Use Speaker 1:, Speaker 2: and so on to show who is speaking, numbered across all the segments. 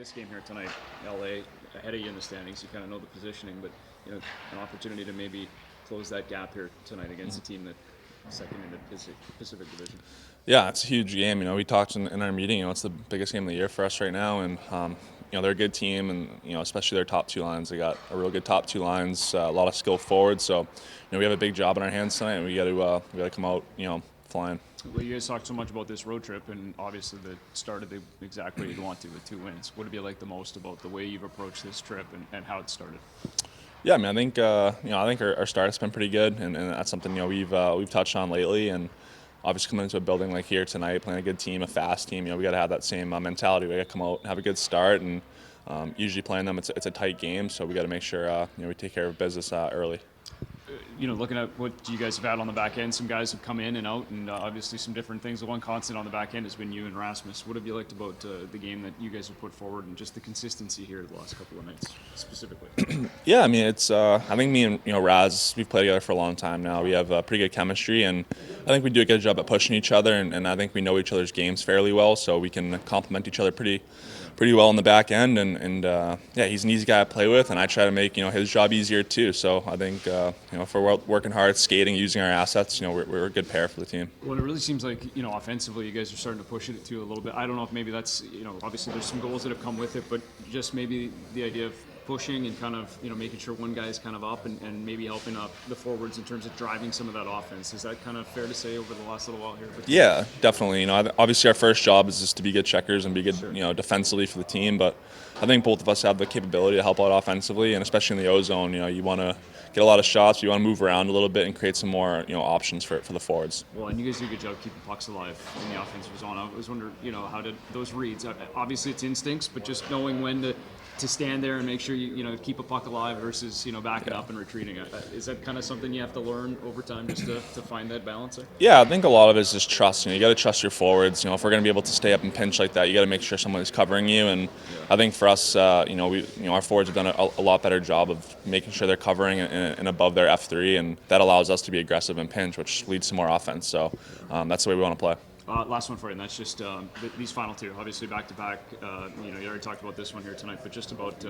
Speaker 1: this game here tonight, LA ahead of you in the standings. You kind of know the positioning, but an opportunity to maybe close that gap here tonight against a team that second in the Pacific Division.
Speaker 2: Yeah, it's a huge game. We talked in our meeting. It's the biggest game of the year for us right now, and they're a good team, and especially their top two lines. They got a real good top two lines, a lot of skill forward. So, we have a big job in our hands tonight, and we got to come out, flying.
Speaker 1: Well, you guys talked so much about this road trip, and obviously that started the exact way you'd want to with 2 wins. What have you liked the most about the way you've approached this trip and how it started?
Speaker 2: Yeah, I think our start has been pretty good, and that's something we've touched on lately. And obviously coming into a building like here tonight, playing a good team, a fast team, we got to have that same mentality. We got to come out and have a good start, and usually playing them, it's a tight game, so we got to make sure we take care of business early.
Speaker 1: Looking at what you guys have had on the back end, some guys have come in and out, and obviously some different things. The one constant on the back end has been you and Rasmus. What have you liked about the game that you guys have put forward, and just the consistency here the last couple of nights specifically?
Speaker 2: Yeah, it's I think me and Raz, we've played together for a long time now. We have pretty good chemistry, and I think we do a good job at pushing each other, and I think we know each other's games fairly well, so we can complement each other pretty well in the back end. And yeah, he's an easy guy to play with, and I try to make his job easier too. So I think if we're working hard, skating, using our assets, we're a good pair for the team.
Speaker 1: Well, it really seems like offensively, you guys are starting to push it too a little bit. I don't know if maybe that's obviously there's some goals that have come with it, but just maybe the idea of pushing and kind of making sure one guy is kind of up and maybe helping up the forwards in terms of driving some of that offense. Is that kind of fair to say over the last little while here?
Speaker 2: Yeah, definitely. Obviously our first job is just to be good checkers and be good, sure, defensively for the team. But I think both of us have the capability to help out offensively, and especially in the O zone. You want to get a lot of shots. You want to move around a little bit and create some more options for the forwards.
Speaker 1: Well, and you guys do a good job keeping pucks alive in the offensive zone. I was wondering, how did those reads? Obviously, it's instincts, but just knowing when to stand there and make sure you keep a puck alive versus backing up and retreating. Is that kind of something you have to learn over time just to find that balance there?
Speaker 2: Yeah, I think a lot of it is just trust. You got to trust your forwards. If we're going to be able to stay up and pinch like that, you got to make sure someone is covering you. And I think for us, our forwards have done a lot better job of making sure they're covering and above their F3, and that allows us to be aggressive and pinch, which leads to more offense. So that's the way we want to play.
Speaker 1: Last one for you, and that's just these final two. Obviously, back-to-back. You already talked about this one here tonight, but just about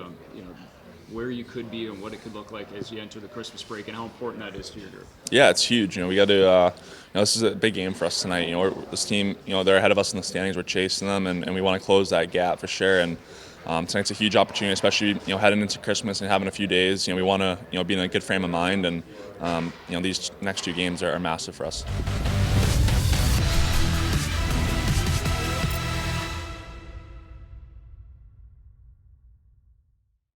Speaker 1: where you could be and what it could look like as you enter the Christmas break, and how important that is to your group.
Speaker 2: Yeah, it's huge. We got to. This is a big game for us tonight. This team. They're ahead of us in the standings. We're chasing them, and we want to close that gap for sure. And tonight's a huge opportunity, especially heading into Christmas and having a few days. We want to be in a good frame of mind, and these next two games are massive for us.